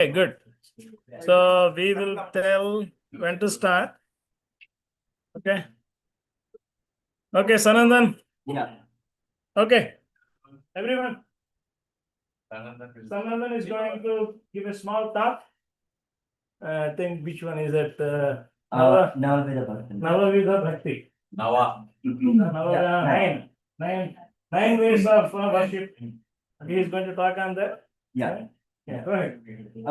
Okay, good. So we will tell when to start. Okay. Okay, Sanandan. Yeah. Okay. Everyone. Sanandan is going to give a small talk. I think which one is it? Navavidha Bhakti. Nava. Nine ways of worship. He is going to talk on that. Yeah. Yeah. Go ahead.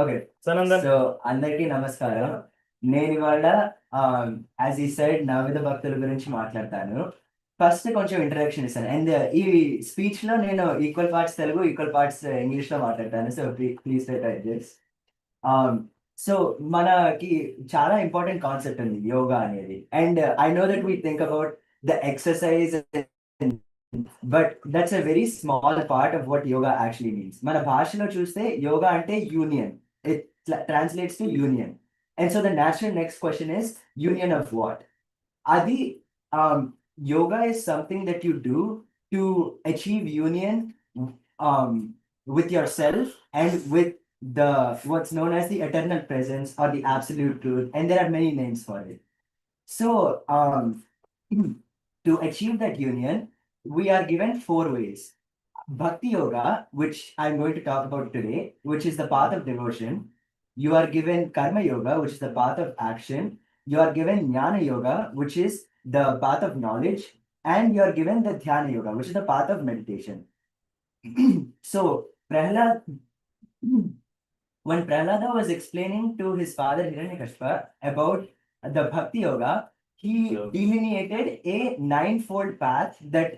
Okay. Sanandan. So అందరికీ నమస్కారం. నేను ఇవాళ as ఈ side నవవిధ భక్తుల గురించి మాట్లాడతాను. First కొంచెం ఇంట్రడక్షన్ ఇస్తాను. అండ్ ఈ స్పీచ్ లో నేను equal parts Telugu, equal parts English లో మాట్లాడతాను. So please try this. So మనకి చాలా ఇంపార్టెంట్ కాన్సెప్ట్ ఉంది యోగా అనేది. And I know that we think about the exercise, but that's a very small part of what yoga actually means. మన భాషలో చూస్తే యోగా అంటే union. It translates to union. And so the natural next question is union of what? అది yoga is something that you do to achieve union with yourself and with the what's known as the eternal presence or the absolute truth, and there are many names for it. So to achieve that union, we are given 4 ways. Bhakti yoga, which I'm going to talk about today, which is the path of devotion. You are given karma yoga, which is the path of action. You are given jnana yoga, which is the path of knowledge, and you are given the dhyana yoga, which is the path of meditation. So Prahlad, when Prahlada was explaining to his father Hiranyakashipa about the Bhakti yoga, he delineated a 9-fold path that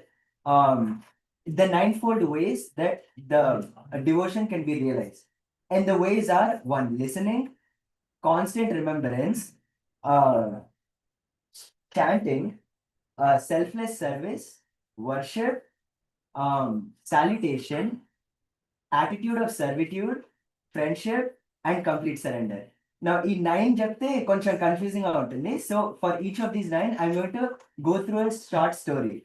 the 9-fold ways that the devotion can be realized. And the ways are: 1, listening; constant remembrance; chanting; selfless service; worship; salutation; attitude of servitude; friendship; and complete surrender. Now, ఈ 9 చెప్తే కొంచెం confusing గా ఉంటుంది. So for each of these 9 I'm going to go through a short story.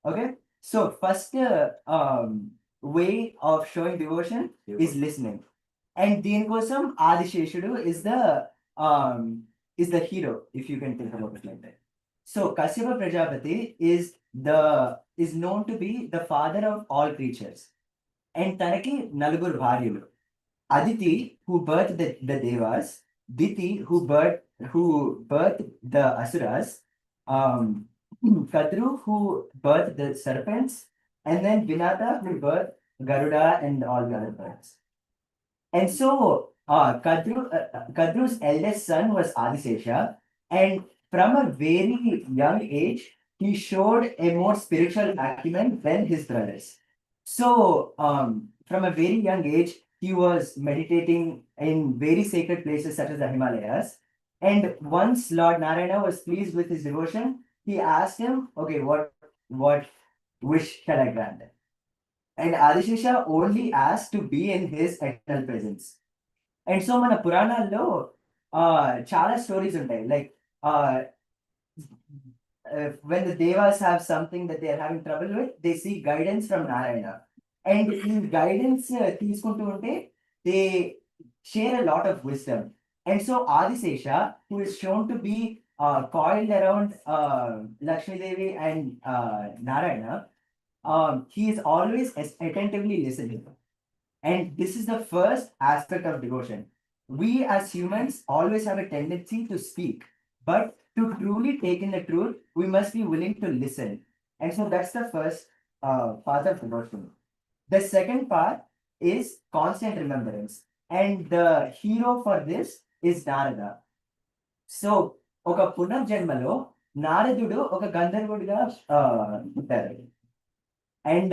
Okay. So first way of showing devotion is listening. And దీనికోసం ఆదిశేషుడు is the hero, if you can think about it like that. So Kasyapa Prajapati is known to be the father of all creatures. And Tanaki Naluguru Bharyulu. Aditi, who birthed the Devas; Diti, who birthed the Asuras; Kadru, who birthed the serpents; and then Vinata, who birthed Garuda and all the other birds. And so Kadru's eldest son was Adisesha, and from a very young age, he showed a more spiritual acumen than his brothers. So, from a very young age, he was meditating in very sacred places such as the Himalayas. And once Lord Narayana was pleased with his devotion, he asked him, "Okay, what wish shall I grant?" And Adishesha only asked to be in his eternal presence. And so, మన పురాణాల్లో చాలా stories ఉంటాయి. Like when the devas have something that they are having trouble with, they seek guidance from Narayana. And in guidance, తీసుకుంటూ ఉంటే they share a lot of wisdom. And so Adisesha, who is shown to be coiled around Lakshmi Devi and Narayana, he is always attentively listening. And this is the first aspect of devotion. We as humans always have a tendency to speak, but to truly take in the truth, we must be willing to listen. And so that's the first part of devotion. The second part is constant remembrance. And the hero for this is Narada. So, ఒక పునర్జన్మలో నారదుడు ఒక గంధర్వుడిగా ఉంటారు. And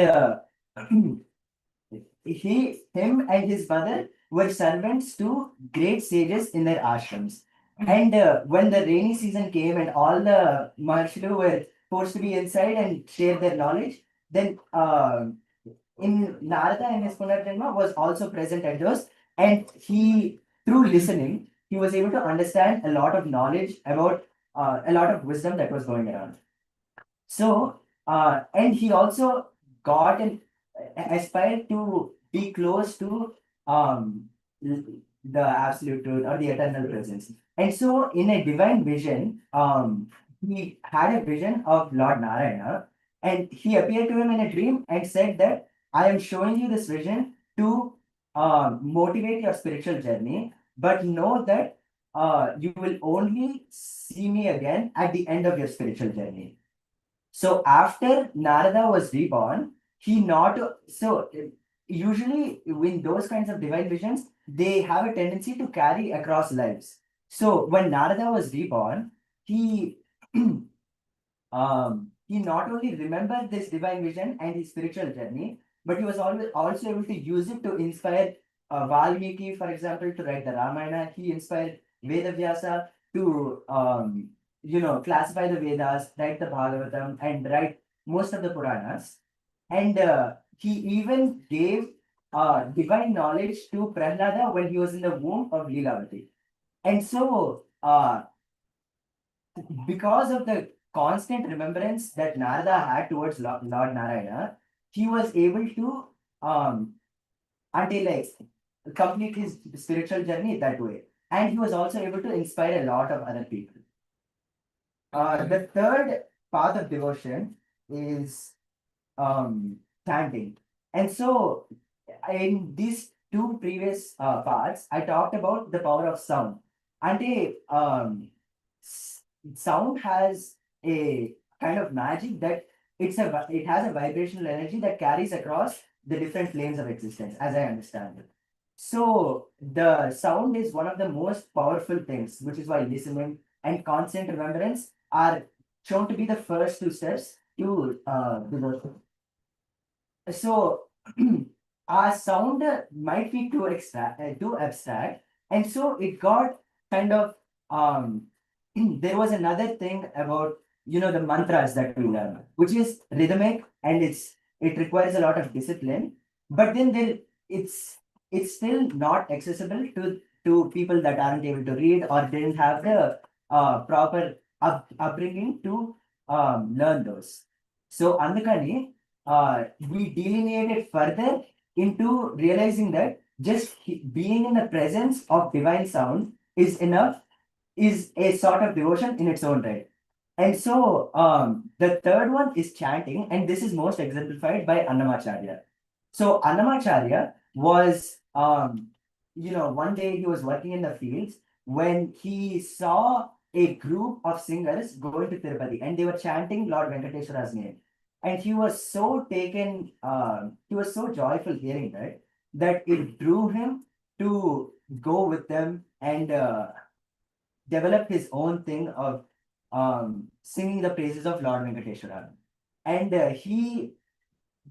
him and his mother were servants to great sages in their ashrams. And when the rainy season came and all the Maharshilu were forced to be inside and share their knowledge, then in Narada and his Punarjanma was also present at those. And he, through listening, he was able to understand a lot of knowledge about a lot of wisdom that was going around. So, and he also got an aspired to be close to the absolute truth or the eternal presence. And so in a divine vision, he had a vision of Lord Narayana, and he appeared to him in a dream and said that I am showing you this vision to motivate your spiritual journey, but know that you will only see me again at the end of your spiritual journey. So after Narada was reborn, he not so usually in those kinds of divine visions, they have a tendency to carry across lives. So when Narada was reborn, he he not only remembered this divine vision and his spiritual journey, but he was always also able to use it to inspire Valmiki, for example, to write the Ramayana. He inspired Vedavyasa to classify the Vedas, write the Bhagavatam, and write most of the Puranas. And he even gave divine knowledge to Prahlada when he was in the womb of Leelavati. And so, because of the constant remembrance that Narada had towards Lord Narayana, he was able to until like complete his spiritual journey that way. And he was also able to inspire a lot of other people. The third path of devotion is chanting. And so in these two previous parts, I talked about the power of sound. And sound has a kind of magic that it has a vibrational energy that carries across the different planes of existence, as I understand it. So the sound is one of the most powerful things, which is why listening and constant remembrance are shown to be the first two steps to devotion. So our sound might be too abstract, and so it got kind of there was another thing about the mantras that we learn, which is rhythmic and it requires a lot of discipline, but then it's still not accessible to people that aren't able to read or didn't have the proper upbringing to learn those. So Andakani, we delineated further into realizing that just being in the presence of divine sound is enough, is a sort of devotion in its own right. And so the third one is chanting, and this is most exemplified by Annamacharya. So Annamacharya was, one day he was working in the fields when he saw a group of singers going to Tirupati, and they were chanting Lord Venkateswara's name. And he was so taken, he was so joyful hearing that it drew him to go with them and develop his own thing of singing the praises of Lord Venkateshwara. And he,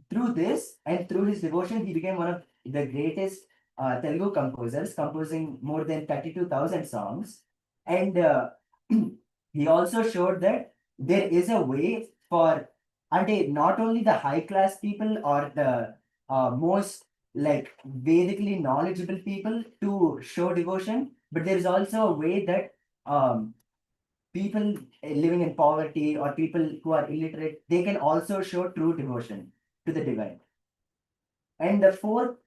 through this and through his devotion, he became one of the greatest Telugu composers, composing more than 32,000 songs. And he also showed that there is a way for, and not only the high class people or the most like Vedically knowledgeable people to show devotion, but there is also a way that people living in poverty or people who are illiterate, they can also show true devotion to the divine. And the fourth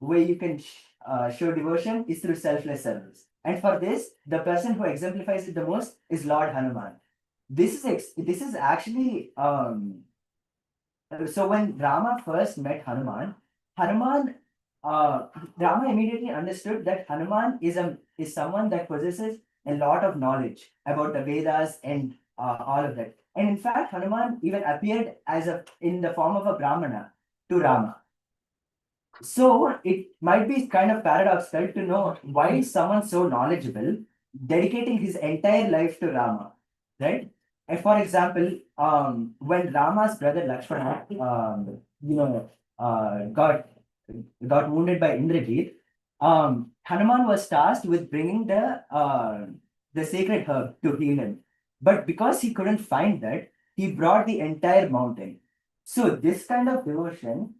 way you can show devotion is through selfless service. And for this, the person who exemplifies it the most is Lord Hanuman. This is actually so when Rama first met Hanuman, Rama immediately understood that Hanuman is someone that possesses a lot of knowledge about the Vedas and all of that. And in fact, Hanuman even appeared in the form of a Brahmana to Rama. So it might be kind of paradoxical to know why is someone so knowledgeable dedicating his entire life to Rama, right? And for example, when Rama's brother Lakshmana, got wounded by Indrajit, Hanuman was tasked with bringing the sacred herb to heal him. But because he couldn't find that, he brought the entire mountain. So this kind of devotion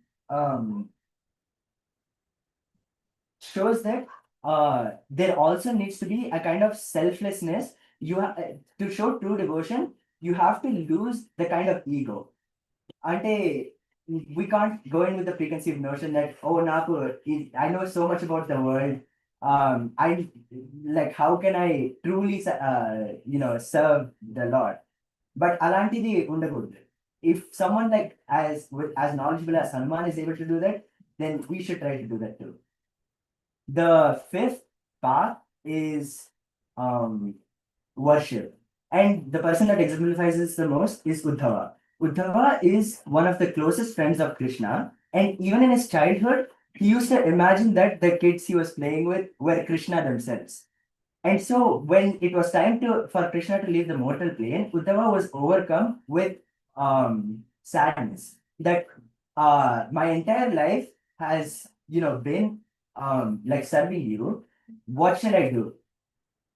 shows that there also needs to be a kind of selflessness. You have to show true devotion. You have to lose the kind of ego. Ante, we can't go in with the preconceived notion that I know so much about the world. I like how can I truly serve the Lord? But alantidi undakuddu. If someone like as knowledgeable as Hanuman is able to do that, then we should try to do that too. The fifth path is worship. And the person that exemplifies this the most is Uddhava. Uddhava is one of the closest friends of Krishna. And even in his childhood, he used to imagine that the kids he was playing with were Krishna themselves. And so when it was time for Krishna to leave the mortal plane, Uddhava was overcome with sadness that my entire life has been like serving you. What shall I do?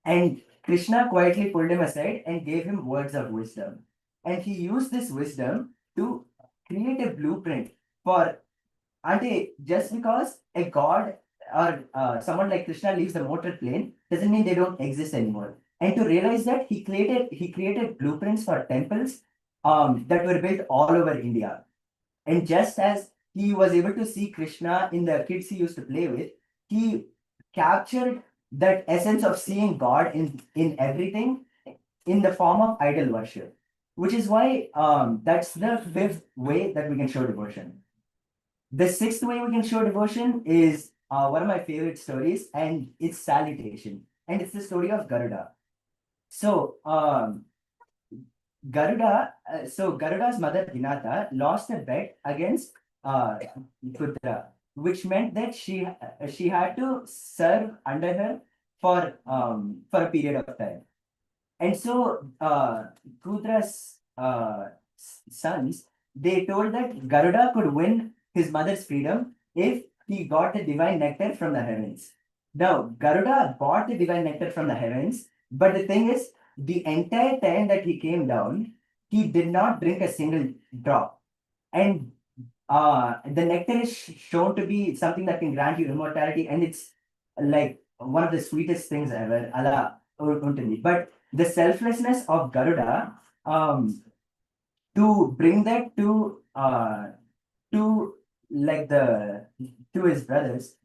And Krishna quietly pulled him aside and gave him words of wisdom. And he used this wisdom to create a blueprint for Ante, just because a god or someone like Krishna leaves the mortal plane doesn't mean they don't exist anymore. And to realize that, he created blueprints for temples that were built all over India. And just as he was able to see Krishna in the kids he used to play with, he captured that essence of seeing God in everything in the form of idol worship, which is why that's the fifth way that we can show devotion. The sixth way we can show devotion is one of my favorite stories, and it's salutation. And it's the story of Garuda. So, Garuda's mother Vinata lost a bet against Putra, which meant that she had to serve under her for a period of time. And so Putra's sons, they told that Garuda could win his mother's freedom if he got the divine nectar from the heavens. Now, Garuda got the divine nectar from the heavens, but the thing is, the entire time that he came down, he did not drink a single drop. And the nectar is shown to be something that can grant you immortality, and it's like one of the sweetest things ever. Allah untundi. But the selflessness of Garuda, to bring that to like the to his brothers,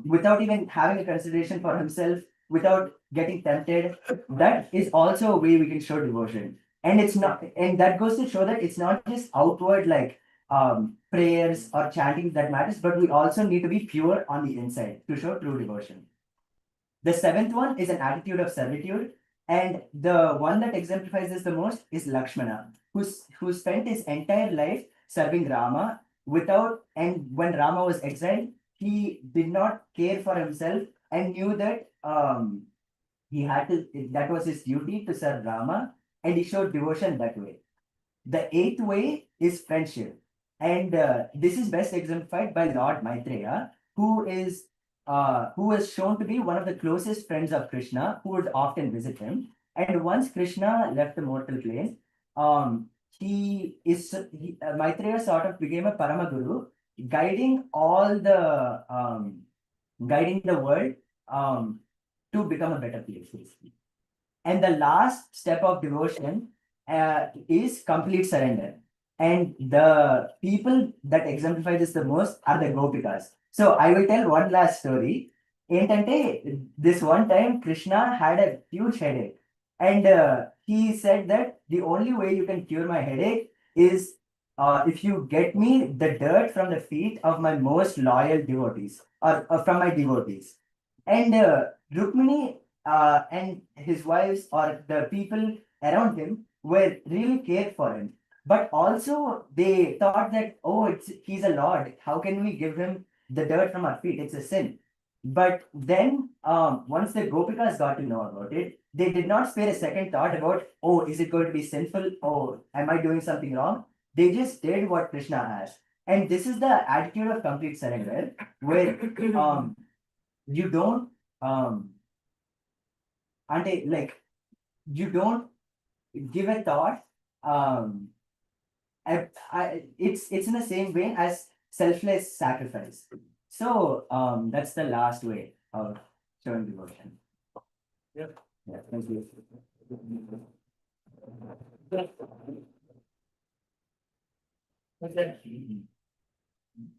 without even having a consideration for himself, without getting tempted, that is also a way we can show devotion. And it's not, and that goes to show that it's not just outward like prayers or chanting that matters, but we also need to be pure on the inside to show true devotion. The seventh one is an attitude of servitude. And the one that exemplifies this the most is Lakshmana, who spent his entire life serving Rama without, and when Rama was exiled, he did not care for himself and knew that he had to, that was his duty to serve Rama, and he showed devotion that way. The eighth way is friendship. And this is best exemplified by Lord Maitreya, who was shown to be one of the closest friends of Krishna, who would often visit him. And once Krishna left the mortal plane, Maitreya sort of became a Paramaguru, guiding guiding the world to become a better place, basically. And the last step of devotion is complete surrender. And the people that exemplify this the most are the Gopikas. So I will tell one last story. ఏంటంటే this one time Krishna had a huge headache, and he said that the only way you can cure my headache is if you get me the dirt from the feet of my most loyal devotees, or from my devotees. And Rukmini and his wives or the people around him were really cared for him. But also they thought that, oh, he's a lord. How can we give him the dirt from our feet? It's a sin. But then once the Gopikas got to know about it, they did not spare a second thought about, oh, is it going to be sinful? Oh, am I doing something wrong? They just did what Krishna asked. And this is the attitude of complete surrender, where you don't like you don't give a thought. It's in the same vein as selfless sacrifice. So that's the last way of showing devotion. Yep. Yeah, thank you. Okay.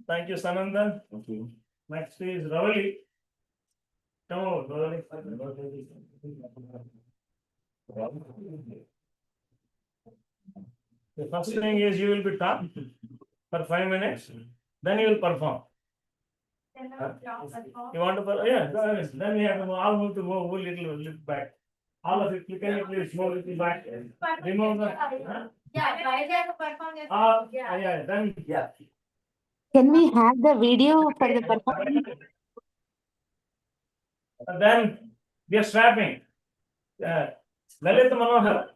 Thank you, Sanandan. Thank you. Next is Ravali. Come on, brother. The first thing is you will be taught for 5 minutes, then you will perform. You want to perform? Yeah, then you have to all move to move a little back. All of it, you can please move a little back. Remove the. Yeah, then. Yeah. Can we have the video for the performance? Then we are strapping. Lalit Manohar.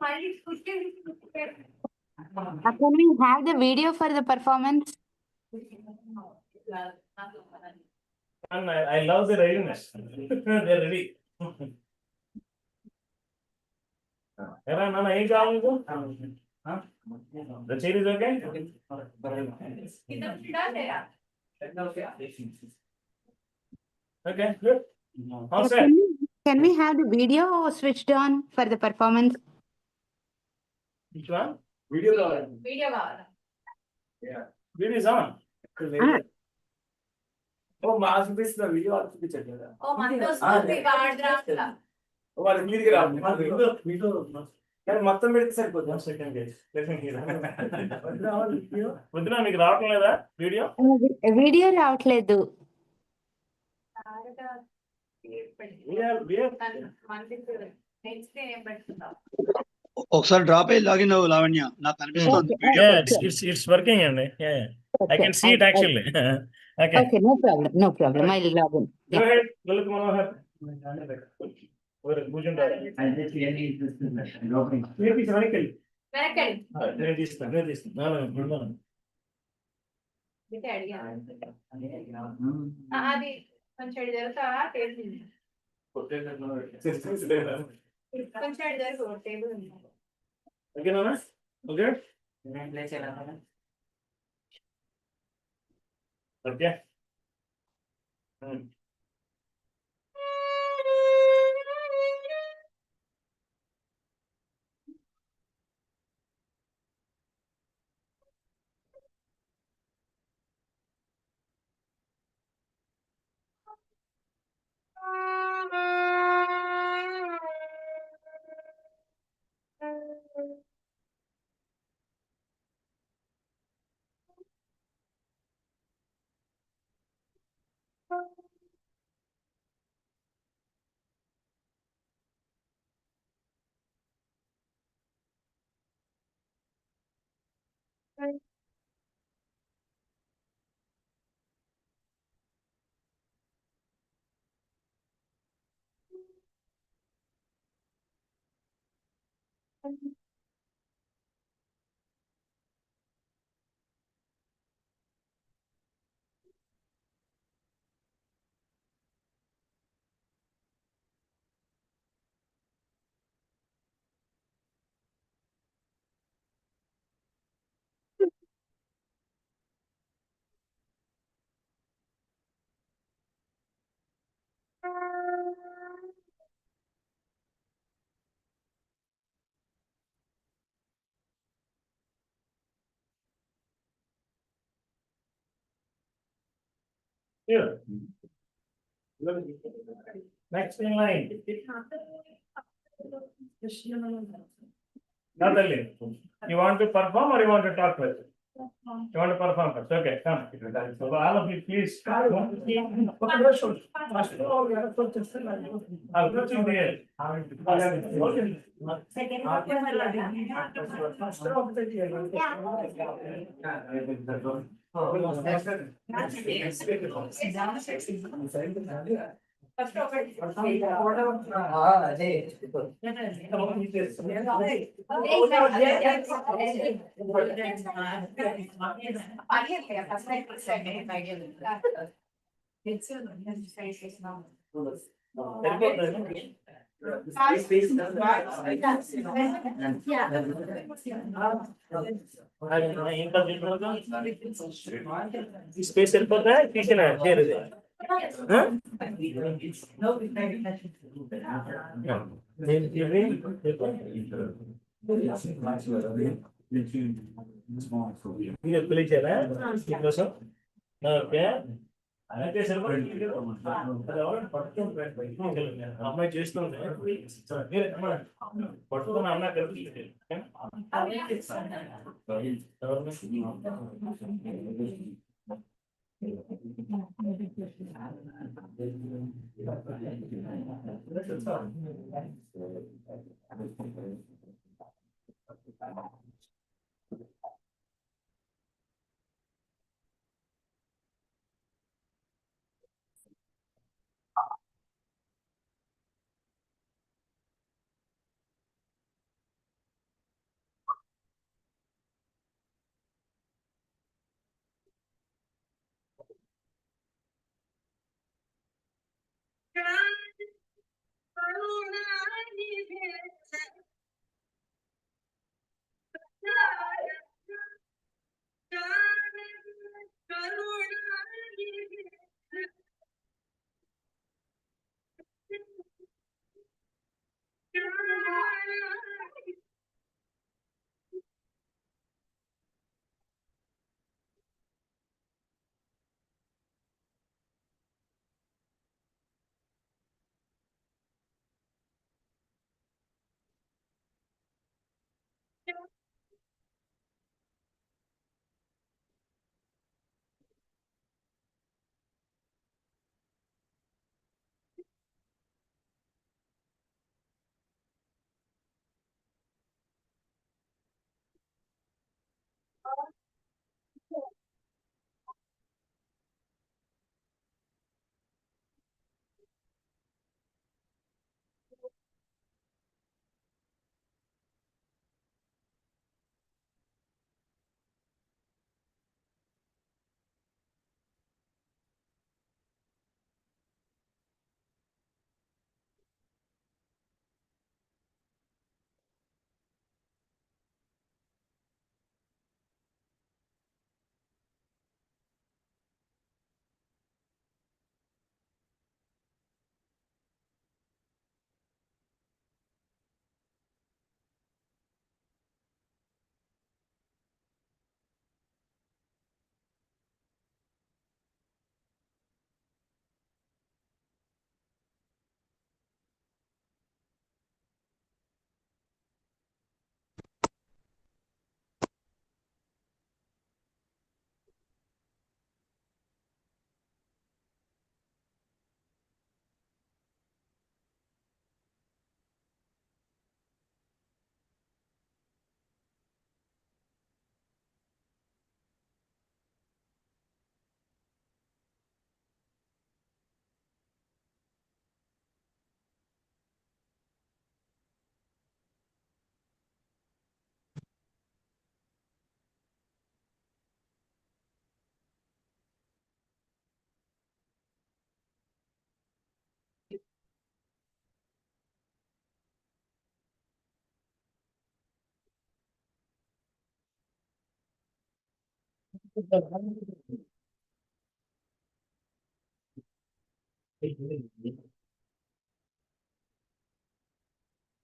Can we have the video for the performance? And I love the readiness. They're ready. Era Nana, hey, the chair is okay? Okay, good. All set. Can we have the video switched on for the performance? Which one? Video. Yeah. Video is on. Oh, mass the video చూపించట్లేదా? Oh, మంతోస్తుంది వాడరా. వాళ్ళు clear గా video కానీ మొత్తం పెడితే సరిపోతుంది. వద్దునా మీకు రావటం లేదా video? Video రావట్లేదు. ఒకసారి డ్రాప్ అయ్యి లాగిన్ అవ్వు లావణ్య, నాకు కనిపిస్తుంది It's working అండి. I can see it actually. Okay. Okay, no problem. I'll log in. Go ahead, Lalit Manohar. అది కొంచెం జరుగుతా టేబుల్ కొంచెం జరుగు టేబుల్ ఉంది. Okay, Nana? Okay? Okay. Here. Next in line. Natalie, you want to perform or you want to talk first? You want to perform first? Okay, come. So all of you, please. I'll put you there. Space వెళ్ళిపోతా తీసిన పిలిచారా మీకోసం okay అలాగే సరిపడి అది ఎవరైనా పట్టుకుంటారు అమ్మాయి చేస్తుంది పట్టుకున్న అమ్మాయి కలిపి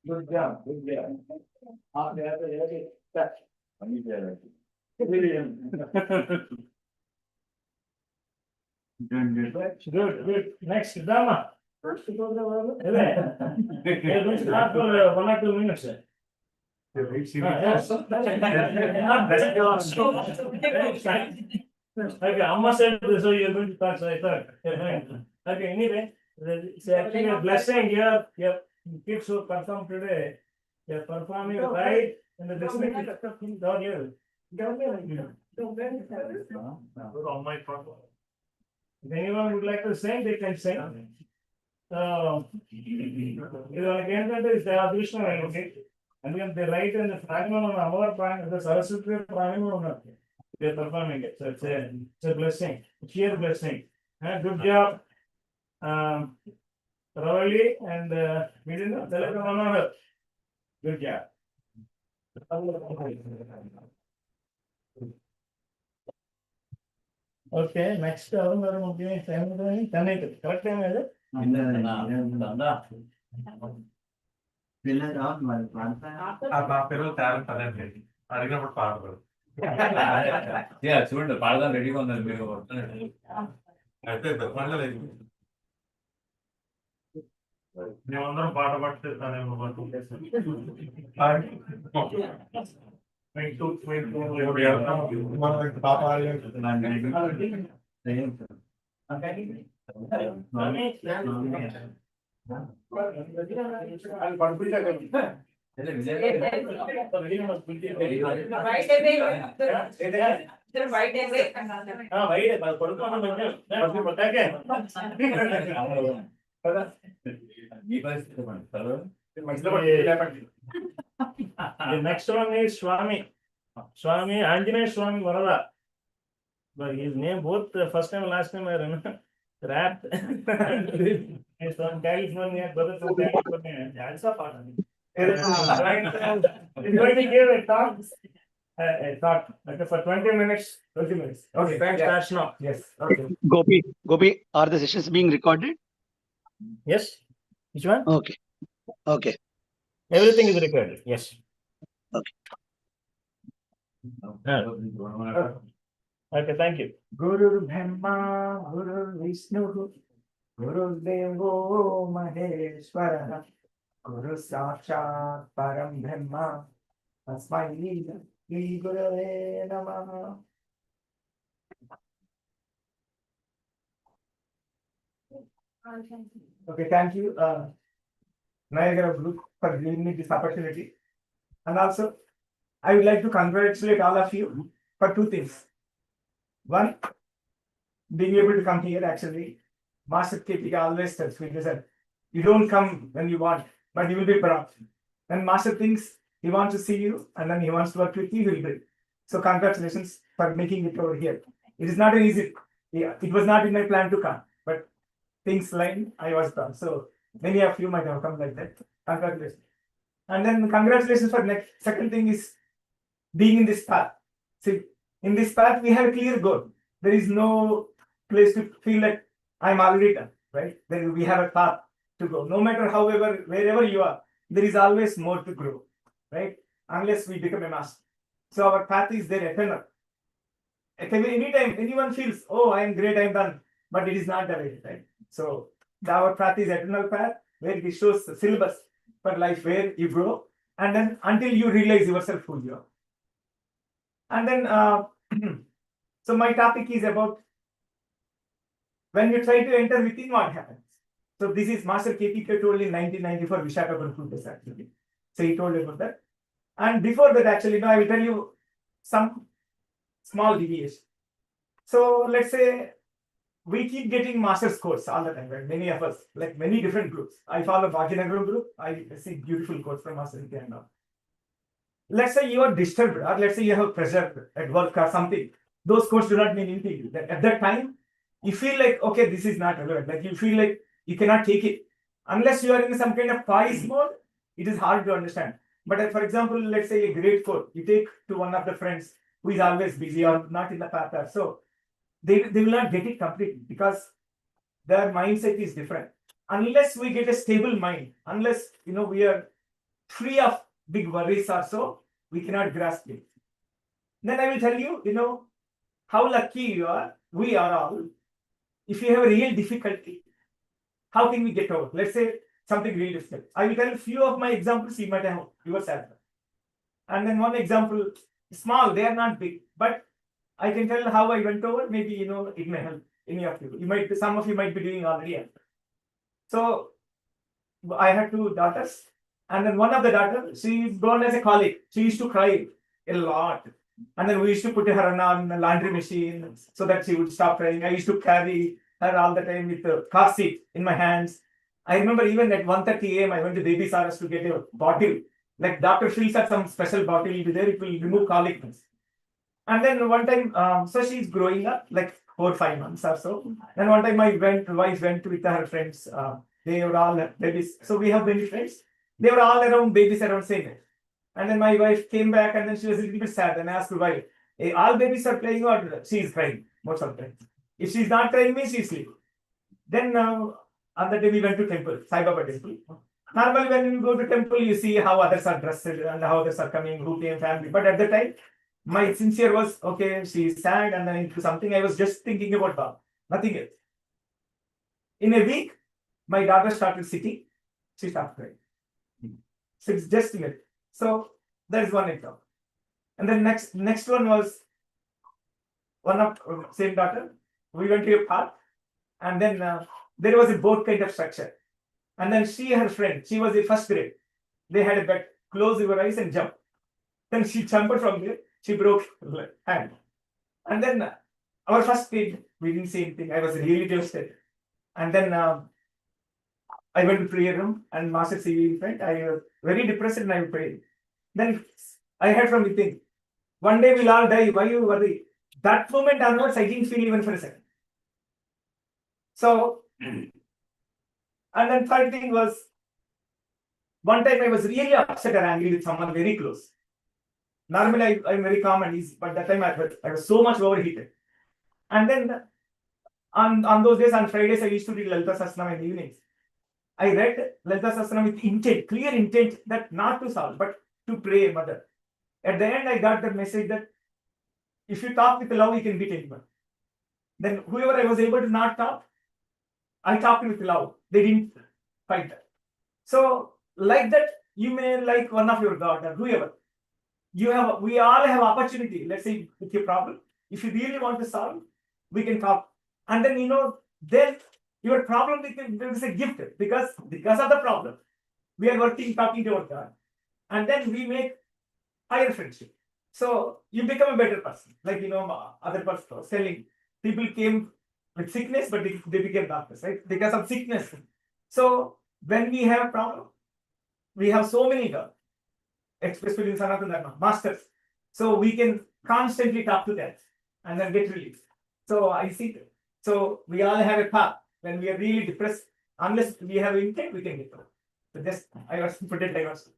Good job, good job. Good. Next, Dama. Start for 1 or 2 minutes. Okay, Amma said so you're going to talk, so I thought. Okay, anyway, it's actually a blessing. Your kids who perform today, they're performing right in the district. Down here. On my front. If anyone would like to sing, they can sing. Again, is the additional element. And then they write in the fragment on our point, the Saraswati fragment. They're performing it. So it's a blessing, a sheer blessing. Good job. Ravali and we didn't tell it. Good job. Okay, next time correct time is it? అడిగినప్పుడు పాడతారు చూడండి పాడదాం రెడీగా ఉందండి మీరు అయితే మేమందరం పాట పడితే తనేమో మన పాప The next one is Swami. Swami, Anjaneya Swami Varada. But his name, both the first name and last name are rap. He's from California, brother from California. That's a part. He's going to give a talk. A talk, okay, for 20 minutes, 20 minutes. Okay, thanks, Yeah. now. Yes, okay. Gopi, are the sessions being recorded? Yes, which one? Okay. Okay. Everything is recorded, yes. Okay. Okay, thank you. Guru Brahma, Guru Vishnu, Guru Devo Maheshwara, Guru Sakshat Param Brahma, Tasmai Shri Gurave Namaha. Okay, thank you, Niagara Group, for giving me this opportunity. And also, I would like to congratulate all of you for two things. One, being able to come here actually. Master KP always tells me, listen, you don't come when you want, but you will be brought. When Master thinks he wants to see you and then he wants to work with you, he will bring. So congratulations for making it over here. It is not an easy, it was not in my plan to come, but things line, I was done. So many of you might have come like that. Congratulations. And then congratulations for next. Second thing is being in this path. See, in this path, we have a clear goal. There is no place to feel like I'm already done, right? Then we have a path to go. No matter however, wherever you are, there is always more to grow, right? Unless we become a master. So our path is there eternal. Anytime anyone feels, oh, I am great, I'm done, but it is not the way, right? So our path is eternal path where it shows the syllabus for life where you grow, and then until you realize yourself who you are. And then, so my topic is about when you try to enter within, what happens. So this is Master KPK told in 1994 Vishakhapatnam actually. So he told about that. And before that, actually, now I will tell you some small deviation. So let's say we keep getting master's course all the time, right? Many of us, like many different groups. I follow Bhaginagaram group. I see beautiful quotes from Master KPK and all. Let's say you are disturbed, or let's say you have pressure at work or something. Those quotes do not mean anything. At that time, you feel like, okay, this is not relevant. Like you feel like you cannot take it. Unless you are in some kind of pious mode, it is hard to understand. But for example, let's say a great quote, you take to one of the friends who is always busy or not in the path, so they will not get it completely because their mindset is different. Unless we get a stable mind, unless we are free of big worries or so, we cannot grasp it. Then I will tell you, how lucky you are, we are all. If you have a real difficulty, how can we get over? Let's say something really difficult. I will tell a few of my examples, you might have yourself. And then one example, small, they are not big, but I can tell how I went over. Maybe it may help any of you. Some of you might be doing already. So I had two daughters, and then one of the daughters, she is born as a colic. She used to cry a lot. And then we used to put her on the laundry machine so that she would stop crying. I used to carry her all the time with the car seat in my hands. I remember even at 1:30 a.m. I went to Baby Saras to get a bottle. Like Dr. Phil said, some special bottle will be there. It will remove colic. And then one time, so she's growing up like 4 or 5 months or so. And one time my wife went with her friends. They were all babies. So we have many friends. They were all around babies around same age. And then my wife came back and then she was a little bit sad and asked why. All babies are playing or she is crying most of the time. If she's not crying, means she's sleeping. Then on the day we went to temple, Sai Baba temple. Normally when you go to temple, you see how others are dressed and how others are coming, who came, family. But at the time, my sincere was, okay, she's sad and then into something. I was just thinking about God, nothing else. In a week, my daughter started sitting. She stopped crying. So it's just a minute. So that is one example. And then next one was one of same daughter. We went to a park, and then there was a boat kind of structure. And then she and her friend, she was in first grade. They had a bet, close your eyes and jump. Then she jumped from there, she broke her hand. And then our first kid, we didn't say anything. I was really devastated. And then I went to prayer room and Master CV in front. I was very depressed and I prayed. Then I heard from within, one day we'll all die, why you worry? That moment onwards, I didn't feel even for a second. So, and then third thing was, one time I was really upset or angry with someone very close. Normally, I'm very calm and easy, but that time I was so much overheated. And then on those days, on Fridays, I used to read Lalita Sahasranam in the evenings. I read Lalita Sahasranam with intent, clear intent that not to solve, but to pray Mother. At the end, I got the message that if you talk with love, you can beat anyone. Then whoever I was able to not talk, I talked with love. They didn't fight that. So like that, you may like one of your God or whoever. We all have opportunity. Let's say with your problem, if you really want to solve, we can talk. And then then your problem becomes a gift because of the problem, we are working, talking to our God, and then we make higher friendship. So you become a better person. Like other person selling, people came with sickness, but they became doctors, right? Because of sickness. So when we have a problem, we have so many especially in Sanatana Dharma, masters. So we can constantly talk to them and then get relief. So I see that. So we all have a path. When we are really depressed, unless we have intent, we can get through. So just I was pretend I was.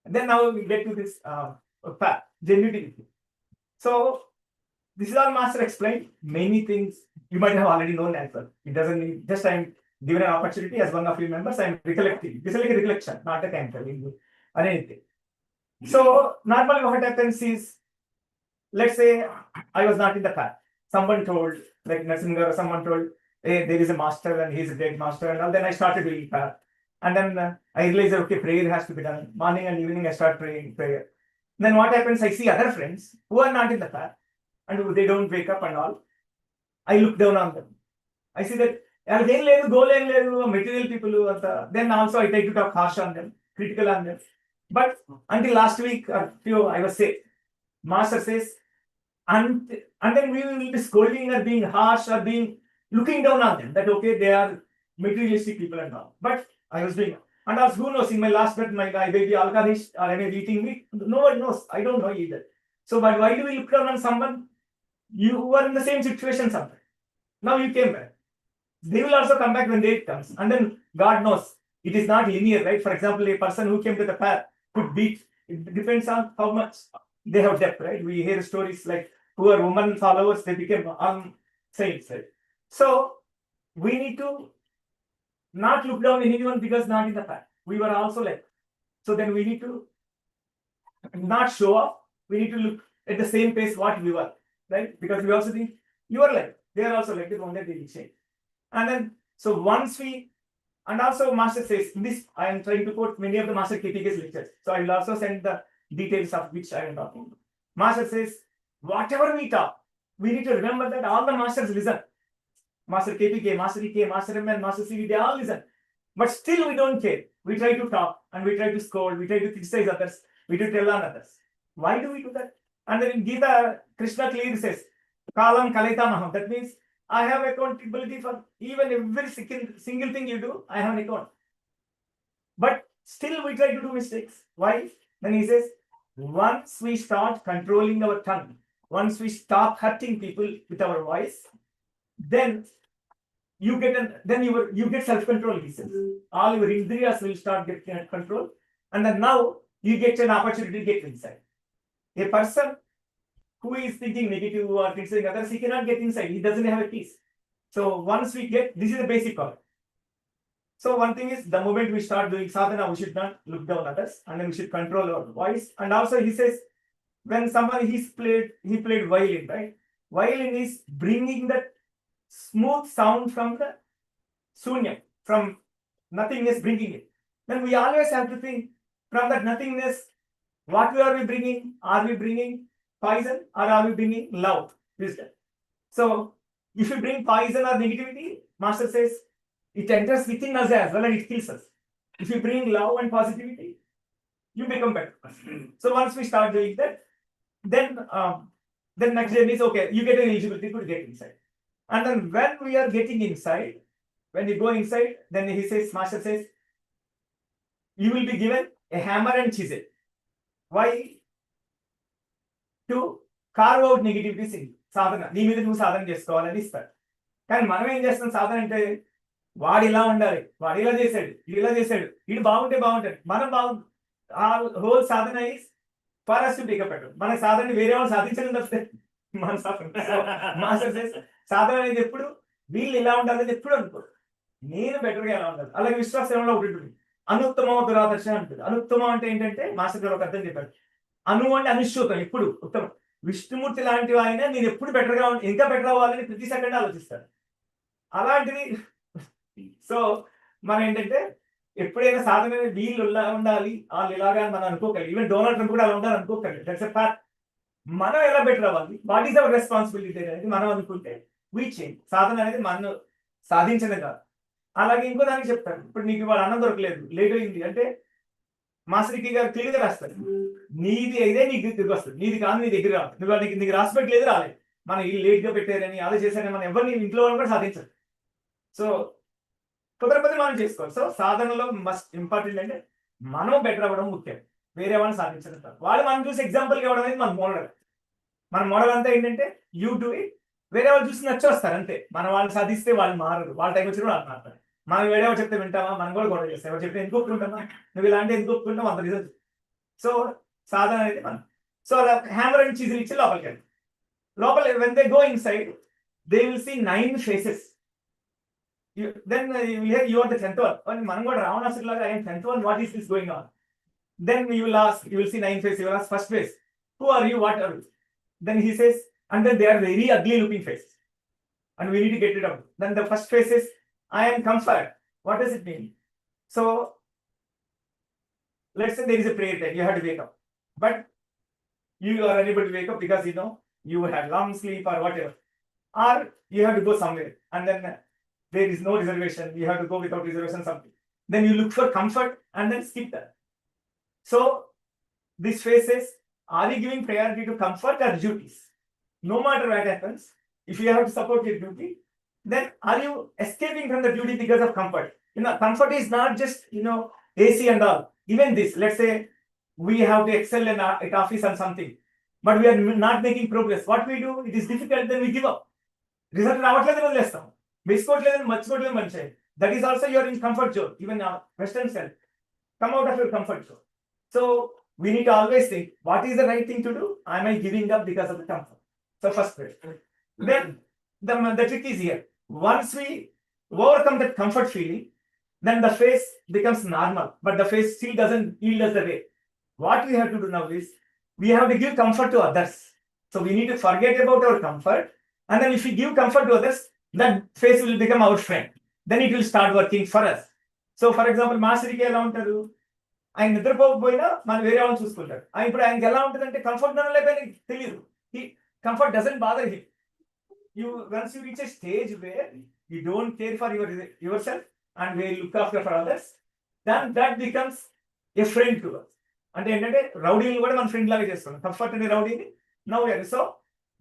And then now we get to this path, genuinity. So this is all Master explained. Many things you might have already known as well. It doesn't mean just I'm given an opportunity as one of you members, I'm recollecting. This is like a recollection, not a time telling you or anything. So normally what happens is, let's say I was not in the path. Someone told, like Narsinga or someone told, hey, there is a master and he's a dead master. And then I started doing path. And then I realized, okay, prayer has to be done. Morning and evening I start praying prayer. Then what happens, I see other friends who are not in the path and they don't wake up and all. I look down on them. I see that material people. Then also I try to talk harsh on them, critical on them. But until last week, I was sick. Master says, and then we will be scolding or being harsh or being looking down on them. That okay, they are materialistic people and all. But I was doing, and also who knows, in my last breath, I may be alcoholic or I may be eating meat. No one knows. I don't know either. So, but why do we look down on someone? You were in the same situation somewhere. Now you came back. They will also come back when day comes. And then God knows. It is not linear, right? For example, a person who came to the path could beat. It depends on how much they have depth, right? We hear stories like who are women followers, they became saints, right? So we need to not look down on anyone because not in the path. We were also like, so then we need to not show off. We need to look at the same pace what we were, right? Because we also think you are like, they are also like this, one day they will change. And then, so once we, and also Master says, in this, I am trying to quote many of the Master KPK's lectures. So I will also send the details of which I am talking. Master says, whatever we talk, we need to remember that all the masters listen. Master KPK, Master EK, Master MN, Master CV, they all listen. But still we don't care. We try to talk and we try to scold, we try to criticize others, we try to tell on others. Why do we do that? And then in Gita, Krishna clearly says, Kalam Kalita Maham. That means I have accountability for even every single thing you do, I have an account. But still we try to do mistakes. Why? Then he says, once we start controlling our tongue, once we stop hurting people with our voice, then you get self-control, he says. All your indriyas will start getting control. And then now you get an opportunity to get inside. A person who is thinking negative or criticizing others, he cannot get inside. He doesn't have a peace. So once we get, this is the basic part. So one thing is, the moment we start doing sadhana, we should not look down others, and then we should control our voice. And also he says, when someone he played violin, right? Violin is bringing that smooth sound from the Sunyam, from nothingness bringing it. Then we always have to think from that nothingness, what are we bringing? Are we bringing poison or are we bringing love, wisdom? So if you bring poison or negativity, Master says it enters within us as well and it kills us. If you bring love and positivity, you become better. So once we start doing that, then next journey is okay. You get an eligibility to get inside. And then when we are getting inside, when you go inside, then he says, Master says, you will be given a hammer and chisel. Why? To carve out negativities in సాధన. నీ మీద నువ్వు సాధన చేసుకోవాలని ఇస్తాడు. కానీ మనం ఏం చేస్తాం సాధన అంటే వాడు ఇలా ఉండాలి, వాడు ఇలా చేశాడు, ఇలా చేశాడు, వీడు బాగుంటే బాగుంటాడు, మనం బాగుంది. ఆ whole Sadhana is for us to take up పెట్టడం. మన సాధన వేరే వాళ్ళు సాధించడం తప్పితే మన సాధన. మాస్టర్ సాధన అనేది ఎప్పుడు వీళ్ళు ఇలా ఉండాలని ఎప్పుడు అనుకోరు, నేను బెటర్గా ఎలా ఉండాలి. అలాగే విశ్వాసంలో ఒకటి ఉంటుంది, అనుత్తమ దురాదర్శ అంటుంది. అనుత్తమం అంటే ఏంటంటే మాస్టర్ గారు ఒక అర్థం చెప్పారు. అను అంటే అనుశ్యూతం, ఎప్పుడు ఉత్తమం. విష్ణుమూర్తి లాంటి ఆయన నేను ఎప్పుడు బెటర్గా ఇంకా బెటర్ అవ్వాలని ప్రతి సెకండ్ ఆలోచిస్తాను. అలాంటిది సో మనం ఏంటంటే ఎప్పుడైనా సాధన వీళ్ళు ఇలా ఉండాలి, వాళ్ళు ఇలాగా మనం అనుకోగలి. ఈవెన్ డొనాల్డ్ ట్రంప్ కూడా అలా ఉండాలి అనుకోగలి. That's a fact. మనం ఎలా బెటర్ అవ్వాలి, వాట్ ఈస్ అవర్ రెస్పాన్సిబిలిటీ అనేది మనం అనుకుంటే వీ చేంజ్. సాధన అనేది మనం సాధించడం కాదు. అలాగే ఇంకో దానికి చెప్తారు, ఇప్పుడు నీకు ఇవాళ అన్నం దొరకలేదు, లేట్ అయింది అంటే మాస్టర్కి గారు క్లియర్గా రాస్తారు, నీది అయితే నీకు తిరిగి వస్తుంది, నీది కాదు నీ దగ్గర రాదు. నువ్వు నీకు రాసి పెట్టలేదు, రాలేదు. మనం ఇల్లు లేట్గా పెట్టారని అలా చేశారని మనం ఎవరిని ఇంట్లో వాళ్ళు కూడా సాధించరు. సో కుదరపతి మనం చేసుకోవాలి. సో సాధనలో మస్ట్ ఇంపార్టెంట్ అంటే మనం బెటర్ అవ్వడం ముఖ్యం, వేరే వాళ్ళని సాధించడం కాదు. వాళ్ళు మనం చూసి ఎగ్జాంపుల్గా ఇవ్వడం అనేది మన మోడల్. మన మోడల్ అంతా ఏంటంటే యూ డూ ఇట్, వేరే వాళ్ళు చూసి నచ్చి వస్తారు అంతే. మన వాళ్ళు సాధిస్తే వాళ్ళు మారరు, వాళ్ళ టైం వచ్చి కూడా వాళ్ళు మారుతారు. మనం వేరే వాళ్ళు చెప్తే వింటామా, మనం కూడా గొడవ చేస్తాం. ఎవరు చెప్తే ఎందుకు ఒప్పుకుంటామా, నువ్వు ఇలాంటి ఎందుకు ఒప్పుకుంటావు, అంత రిజల్ట్. సో సాధన అనేది మనం సో అలా హ్యామర్ అండ్ చీజులు ఇచ్చి లోపలికి వెళ్ళి లోపల when they go inside they will see 9 faces. Then you are the 10th one. మనం కూడా రావణాసుడు లాగా I am 10th one, what is this going on? Then you will ask, you will see 9 faces. You will ask first face, who are you, what are you? Then he says, and then they are very ugly looking faces and we need to get rid of it. Then the first face is, I am comfort. What does it mean? So let's say there is a prayer time, you have to wake up, but you are unable to wake up because you know you had long sleep or whatever, or you have to go somewhere and then there is no reservation, you have to go without reservation something. Then you look for comfort and then skip that. So this phase says, are you giving priority to comfort or duties? No matter what happens, if you have to support your duty, then are you escaping from the duty because of comfort? You know, comfort is not just, you know, AC and all. Even this, let's say we have to excel in at office on something, but we are not making progress. What we do, it is difficult, then we give up. Result రావట్లేదు వదిలేస్తాం, మెచ్చుకోవట్లేదు మర్చిపోవట్లేదు మంచి. That is also you are in comfort zone. Even Western self, come out of your comfort zone. So we need to always think, what is the right thing to do? Am I giving up because of the comfort? So first question. Then the trick is here. Once we overcome that comfort feeling, then the face becomes normal, but the face still doesn't yield us the way. What we have to do now is, we have to give comfort to others. So we need to forget about our comfort, and then if we give comfort to others, that face will become our friend. Then it will start working for us. So for example, మాస్టర్కి ఎలా ఉంటారు, ఆయన నిద్రపోకపోయినా మనం వేరే వాళ్ళని చూసుకుంటారు. ఇప్పుడు ఆయనకి ఎలా ఉంటుందంటే కంఫర్ట్ లేకపోయినా తెలియదు. Comfort doesn't bother him. Once you reach a stage where you don't care for yourself and where you look after for others, then that becomes a friend to us. అంటే ఏంటంటే రౌడీని కూడా మన ఫ్రెండ్ లాగా చేస్తున్నాం. Comfort అనే రౌడీని now so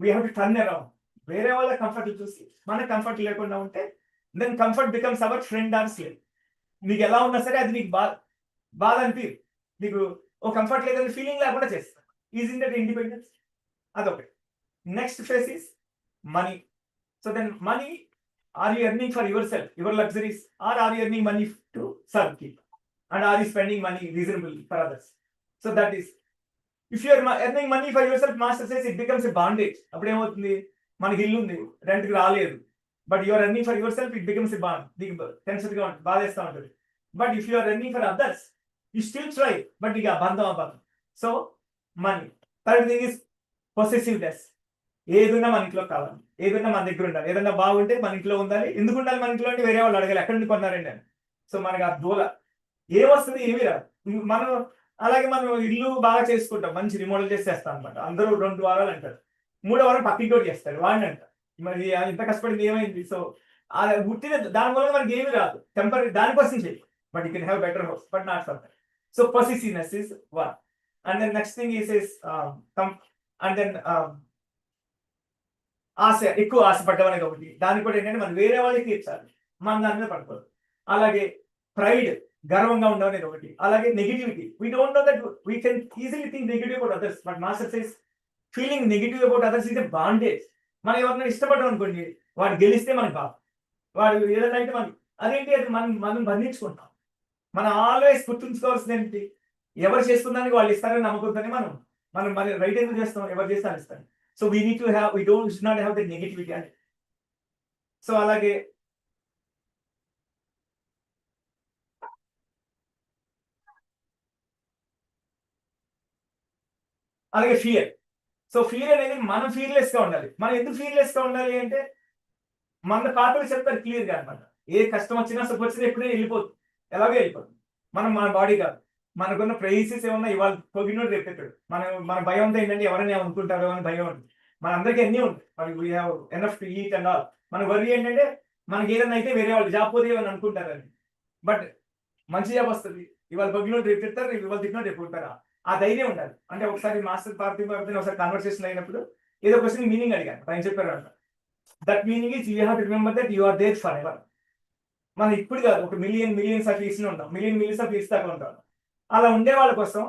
we have to turn around. వేరే వాళ్ళ కంఫర్ట్ చూసి మన కంఫర్ట్ లేకుండా ఉంటే then comfort becomes our friend or slave. నీకు ఎలా ఉన్నా సరే అది నీకు బాధ అనిపించదు, నీకు ఓ కంఫర్ట్ లేదని ఫీలింగ్ లేకుండా చేస్తా. Is in that independence. అదొకటి. Next phase is money. So then money, are you earning for yourself, your luxuries, or are you earning money to serve people? And are you spending money reasonably for others? So that is, if you are earning money for yourself, master says it becomes a bondage. అప్పుడు ఏమవుతుంది, మనకి ఇల్లు ఉంది, రెంట్కి రాలేదు, but you are earning for yourself, it becomes a bond. నీకు టెన్షన్గా ఉంటుంది, బాధేస్తూ ఉంటుంది. But if you are earning for others, you still try, but ఇక బంధం. So money. Third thing is possessiveness. ఏదున్నా మన ఇంట్లో కావాలి, ఏదన్నా మన దగ్గర ఉండాలి, ఏదన్నా బాగుంటే మన ఇంట్లో ఉండాలి. ఎందుకు ఉండాలి మన ఇంట్లో అంటే వేరే వాళ్ళు అడగాలి ఎక్కడి నుండి కొన్నారండి అని. సో మనకి ఆ దూల ఏమొస్తుంది, ఏమి రాదు. మనం అలాగే మనం ఇల్లు బాగా చేసుకుంటాం, మంచి రిమోడల్ చేసేస్తాం అనమాట. అందరూ 2 వారాలు అంటారు, 3వ వారం పక్కింటోటి చేస్తాడు, వాడిని అంటారు. మరి ఇంత కష్టపడింది ఏమైంది? సో పుట్టిన దాని వల్ల మనకి ఏమి రాదు, టెంపరీ దానికోసం చేయి. But you can have better house, but not for that. So possessiveness is one. And then next thing is and then ఆశ, ఎక్కువ ఆశపడ్డం అనేది ఒకటి. దానికి కూడా ఏంటంటే మనం వేరే వాళ్ళకి తీర్చాలి, మన దాని మీద పడుకోదు. అలాగే ప్రైడ్, గర్వంగా ఉండడం అనేది ఒకటి. అలాగే negativity, we don't know that we can easily think negative about others, but master says feeling negative about others is a bondage. మనం ఎవరైనా ఇష్టపడ్డాం అనుకోండి, వాడు గెలిస్తే మనకి బాధ, వాడు ఏదైనా అయితే మనం అదేంటి, అది మనం బంధించుకుంటాం. మనం ఆల్వేస్ గుర్తుంచుకోవాల్సింది ఏంటి, ఎవరు చేసుకున్నానికి వాళ్ళు ఇస్తారని నమ్మకంతోనే మనం మనం మరి రైట్ ఎందుకు చేస్తాం, ఎవరు చేస్తారు ఇస్తాను. So we need to have, we don't should not have the negativity అని. సో అలాగే అలాగే ఫియర్. సో ఫియర్ అనేది మనం ఫీర్లెస్ గా ఉండాలి. మనం ఎందుకు ఫీర్లెస్ గా ఉండాలి అంటే, మన పాటలు చెప్తారు క్లియర్ గా అనమాట. ఏ కష్టం వచ్చినా సుఖం వచ్చినా ఎప్పుడే వెళ్ళిపోతుంది, ఎలాగే వెళ్ళిపోతుంది. మనం మన బాడీ కాదు, మనకున్న ప్రైసెస్ ఏమన్నా ఇవాళ పొగినోడు రేపెట్టాడు. మన భయంతో ఏంటంటే ఎవరైనా అనుకుంటారో అని భయం ఉంటుంది. మనందరికీ అన్నీ ఉంటాయి, మనకి we have enough to eat and all. మన వర్రీ ఏంటంటే మనకి ఏదైనా అయితే వేరే వాళ్ళు జాబ్ పోతే అని అనుకుంటారని. బట్ మంచి జాబ్ వస్తుంది, ఇవాళ పొగినోడు రేపు తిడతారు, ఇవాళ తిట్టినోడు రేపు ఉంటారా, ఆ ధైర్యం ఉండాలి. అంటే ఒకసారి మాస్టర్ పార్టీ ఒకసారి కన్వర్సేషన్ అయినప్పుడు ఏదో క్వశ్చన్ మీనింగ్ అడిగాను, ఆయన చెప్పారు అంట. That meaning is you have to remember that you are there forever. మనం ఇప్పుడు కాదు, ఒక మిలియన్స్ ఆఫ్ ఇయర్స్ ఉంటాం, మిలియన్స్ ఆఫ్ ఇయర్స్ దాకా ఉంటాం. అలా ఉండే వాళ్ళ కోసం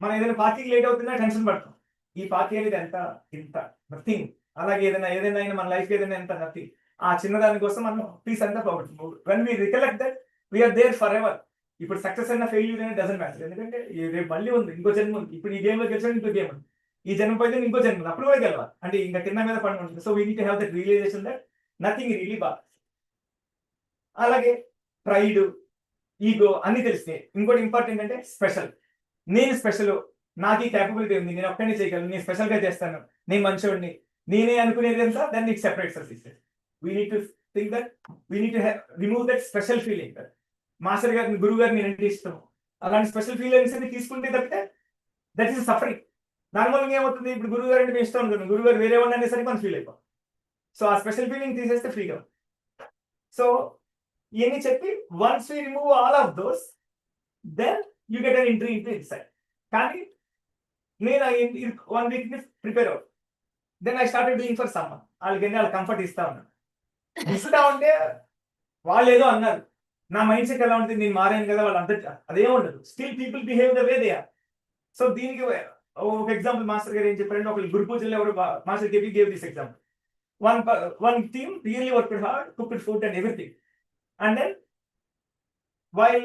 మనం ఏదైనా పార్టీకి లేట్ అవుతుందా టెన్షన్ పడతాం. ఈ పార్టీ అనేది ఎంత, ఇంత నథింగ్. అలాగే ఏదైనా అయినా మన లైఫ్ ఏదైనా ఎంత నథింగ్. ఆ చిన్నదాని కోసం మనం పీస్ అంతా పోగొట్టు. When we recollect that we are there forever. ఇప్పుడు సక్సెస్ అయినా ఫెయిల్యూర్ అయినా డజంట్ మ్యాటర్, ఎందుకంటే రేపు మళ్ళీ ఉంది, ఇంకో జన్మ ఉంది. ఇప్పుడు ఈ గేమ్ లో గెలిచాడు, ఇంకో గేమ్ ఉంది, ఈ జన్మ పోయితే ఇంకో జన్మ ఉంది, అప్పుడు కూడా గెలవాలి. అంటే ఇంకా కింద మీద పడి ఉంటుంది. So we need to have that realisation that nothing really బాగా. అలాగే ప్రైడ్, ఈగో అన్ని తెలిసినాయి. ఇంకోటి ఇంపార్టెంట్ అంటే స్పెషల్. నేను స్పెషల్, నాకు ఈ క్యాపబిలిటీ ఉంది, నేను ఒక్కడిని చేయగలను, నేను స్పెషల్ గా చేస్తాను, నేను మంచోడిని, నేనే అనుకునేది ఎంత, దెన్ నీకు separate service. We need to think that we need to remove that special feeling. Master గారిని, గురువు గారిని నేనంటే ఇష్టం, అలాంటి స్పెషల్ ఫీలింగ్స్ అన్ని తీసుకుంటే తప్పితే దట్ ఈస్ సఫరింగ్. దానివల్ల ఏమవుతుంది, ఇప్పుడు గురువు గారు అంటే ఇష్టం అనుకోండి, గురువు గారు వేరే వాడిని అనేసరికి మనం ఫీల్ అయిపోం. సో ఆ స్పెషల్ ఫీలింగ్ తీసేస్తే ఫ్రీగా. సో ఇవన్నీ చెప్పి once we remove all of those, then you get an entry into inside. కానీ నేను 1 వీక్ ని ప్రిపేర్ అవుతాను. Then I started doing for someone. వాళ్ళ కంఫర్ట్ ఇస్తా ఉన్నాను. ఇస్తా ఉంటే వాళ్ళు ఏదో అన్నారు, నా మైండ్ సెట్ ఎలా ఉంటుంది, నేను మారాను కదా, వాళ్ళంతా అదేం ఉండదు. Still people behave the way they are. So దీనికి ఒక ఎగ్జాంపుల్ మాస్టర్ గారు ఏం చెప్పారంటే, ఒక గురు పూజల్లో ఎవరు master gave this example. One team really worked hard, cooked food and everything. And then while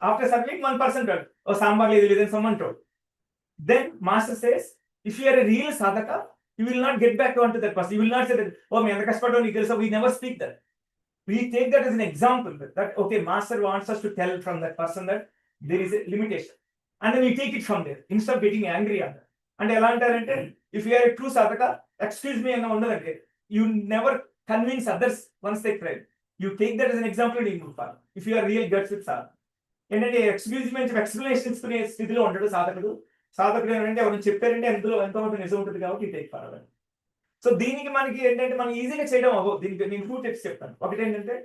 after serving, one person told, oh, sambar ledu, then someone told. Then master says, if you are a real sadhaka, you will not get back onto that person. You will not say that, oh, me anta kashpadam neeku telusa. We never speak that. We take that as an example that okay, master wants us to tell from that person that there is a limitation, and then we take it from there instead of getting angry on that. And ela antarante, if you are a true sadhaka, excuse me anna undadante, you never convince others once they try. You take that as an example and you move forward. If you are real guts with sadhaka, ఏంటంటే excuse me explanation ఇస్తున్న స్థితిలో ఉండడు సాధకుడు. సాధకుడు ఏంటంటే ఎవరైనా చెప్పారంటే అందులో ఎంతో నిజం ఉంటుంది కాబట్టి టేక్ ఫార్వర్డ్. సో దీనికి మనకి ఏంటంటే మనం ఈజీగా చేయడం అవ్వదు. దీనికి నేను 2 టిప్స్ చెప్తాను. ఒకటి ఏంటంటే,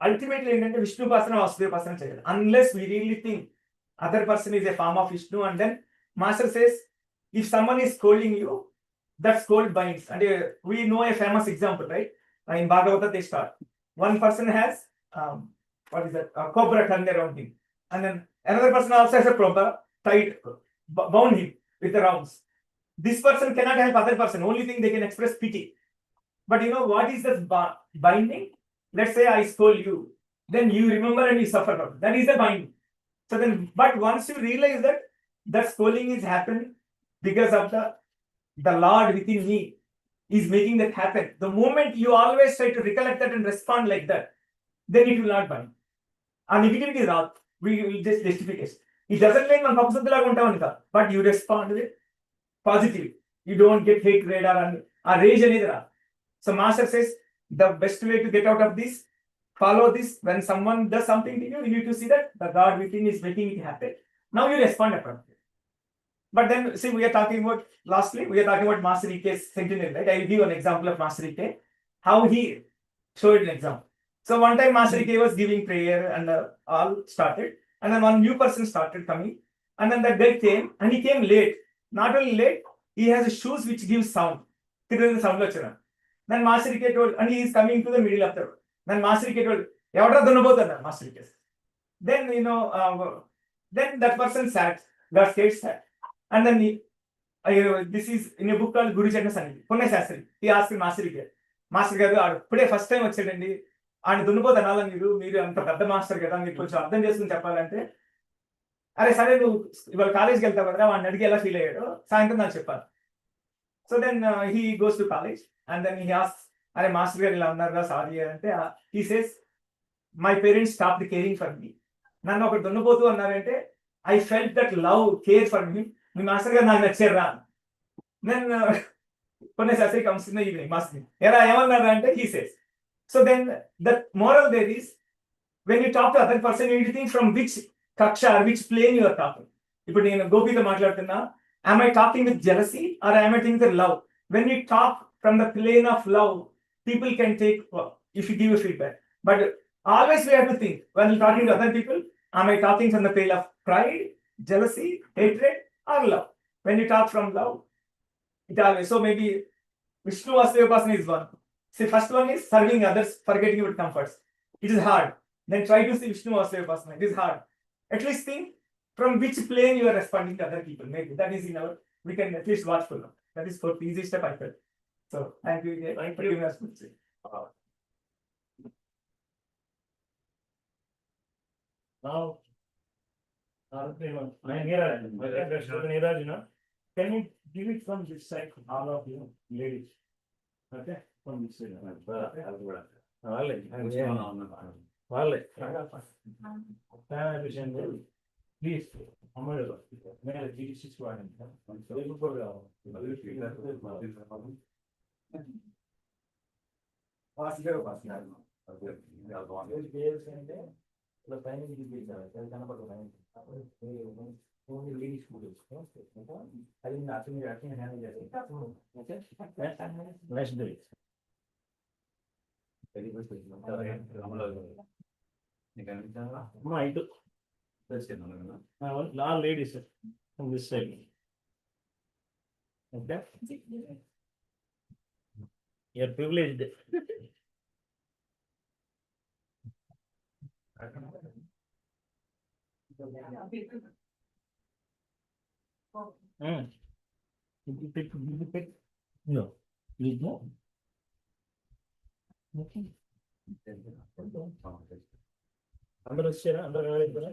అల్టిమేట్లీ ఏంటంటే విష్ణుపాసన, వాసుదేవాసన చేయాలి. Unless we really think other person is a form of Vishnu. And then master says, if someone is scolding you, that scold binds. అంటే we know a famous example, right? In Bhagavata they start, one person has what is that, a cobra turned around him, and then another person also has a cobra tied, bound him with the rounds. This person cannot help other person, only thing they can express pity. But you know what is the binding? Let's say I scold you, then you remember and you suffer from it. That is the binding. So then, but once you realize that that scolding is happened because of the Lord within me is making that happen, the moment you always try to recollect that and respond like that, then it will not bind. A negativity is out. We will just justify it. It doesn't mean man pupsudlaga untamani ka, but you respond with positivity. You don't get hatred or rage another. So Master says the best way to get out of this, follow this. When someone does something to you, you need to see that the God within is making it happen. Now you respond appropriately. But then, see, we are talking about, lastly, we are talking about Master Ike's Centenary, right? I will give an example of Master Ike, how he showed an example. So one time Master Ike was giving prayer and all started, and then one new person started coming, and then that guy came, and he came late. Not only late, he has shoes which give sound. Then Master Ike told, and he is coming to the middle of the road. Then Master Ike told, "Evadra dunnabothanda," Master Ike said. Then then that person sat, got scared, sat, and then this is in a book called Guru Jana Sanidhi. Punna Shastri. He asked Master Ike, "Master garu, appude first time vachadandi. ఆయన దున్నపోతనాలా మీరు అంత పెద్ద master కదా, మీరు కొంచెం అర్థం చేసుకుని చెప్పాలంటే, అరే సరే నువ్వు ఇవాళ కాలేజ్కి వెళ్తావు కదా, వాడిని అడిగి ఎలా ఫీల్ అయ్యాడో సాయంత్రం నాకు చెప్పాలి." So then he goes to college and then he asks, అరే మాస్టర్ గారు ఇలా అన్నారా, సారీ అంటే, he says, my parents stopped caring for me. నన్ను ఒకటి దున్నపోతూ అన్నారంటే, I felt that love, care for me. మీ మాస్టర్ గారు నాకు నచ్చారా. దెన్ కొన్ని Shastri comes in the evening, master ఎలా ఏమన్నారా అంటే, he says. So then the moral there is, when you talk to other person, you need to think from which kaksha or which plane you are talking. ఇప్పుడు నేను గోపితో మాట్లాడుతున్నా, am I talking with jealousy or am I talking with love? When you talk from the plane of love, people can take, if you give a feedback. But always we have to think, when you're talking to other people, am I talking from the plane of pride, jealousy, hatred or love? When you talk from love, it always, so maybe Vishnu Vasudevapasana is one. See, first one is serving others, forgetting your comforts. It is hard. Then try to see Vishnu Vasudevapasana. It is hard. At least think from which plane you are responding to other people. Maybe that is in our, we can at least watch for them. That is for the easy step I felt. So thank you. Thank for giving us good say. Now, Neeraj, can you give it from this side, all of you ladies? Okay, from this side. Please, let's do it. I do. I want all ladies from this side. Okay? You're privileged. No. Please no. Okay. అందరూ వచ్చారా, అందరూ వెళ్ళిపోయారా?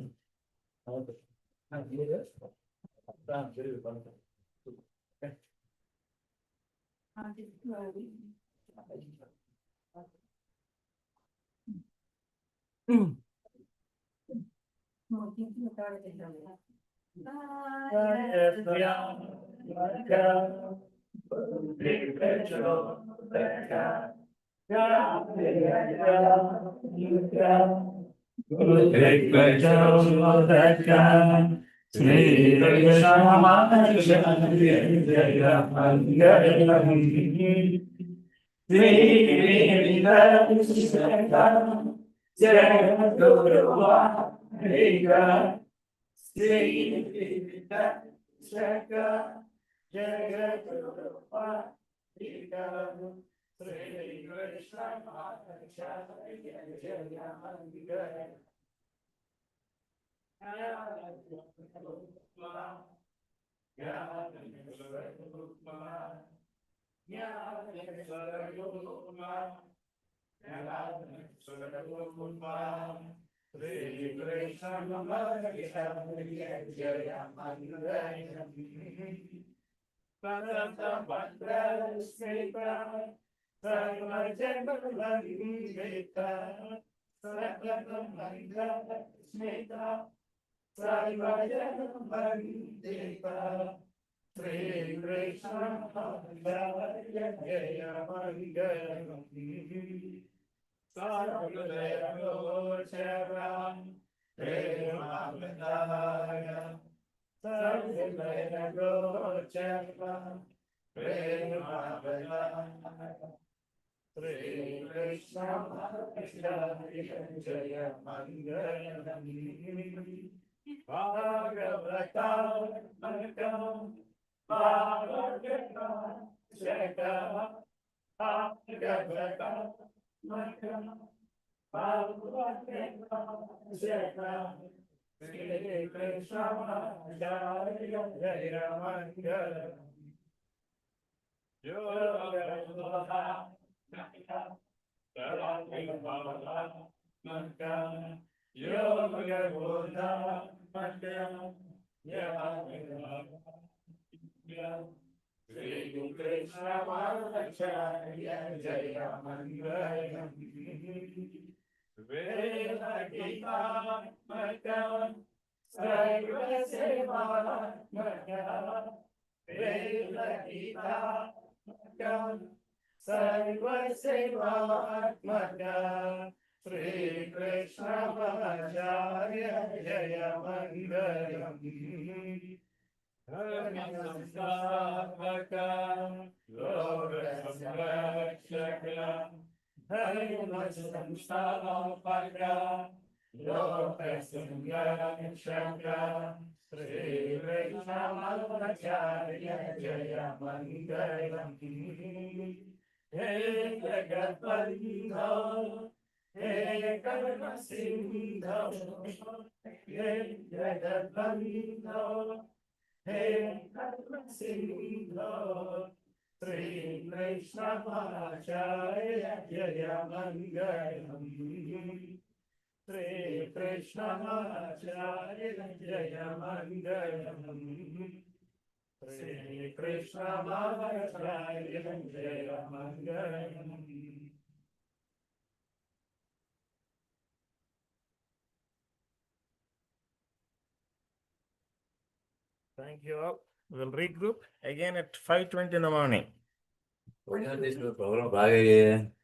Sri Krishna Jaya Jaya Mangalam Sarvadaya Gocharam Premadaya Sarvadaya Gocharam Premadaya Sri Krishna Jaya Jaya Mangalam Bhagavata Mangalam Bhagavata Shaka Bhagavata Mangalam Bhagavata Shaka Sri Krishna Jaya Jaya Mangalam Yoga Sri Krishna Jaya Jaya Mangalam Veda Gita Mangalam Sarva Seva Mangalam Veda Gita Mangalam Sarva Seva Mangalam Sri Krishna Jaya Jaya Mangalam Samstakam, Loka Samrakshakam, Samstakam, Loka Samrakshakam, Sri Krishna Jaya Jaya Mangalam. Hey Jagatbandho, Hey Karma Sindho, Hey Jagatbandho, Hey Sindho, Sri Krishna Jaya Jaya Mangalam. Sri Krishna Jaya Jaya Mangalam. Sri Krishna Jaya Jaya Mangalam. Thank you all. We'll regroup again at 5:20 in the morning. Programme बागा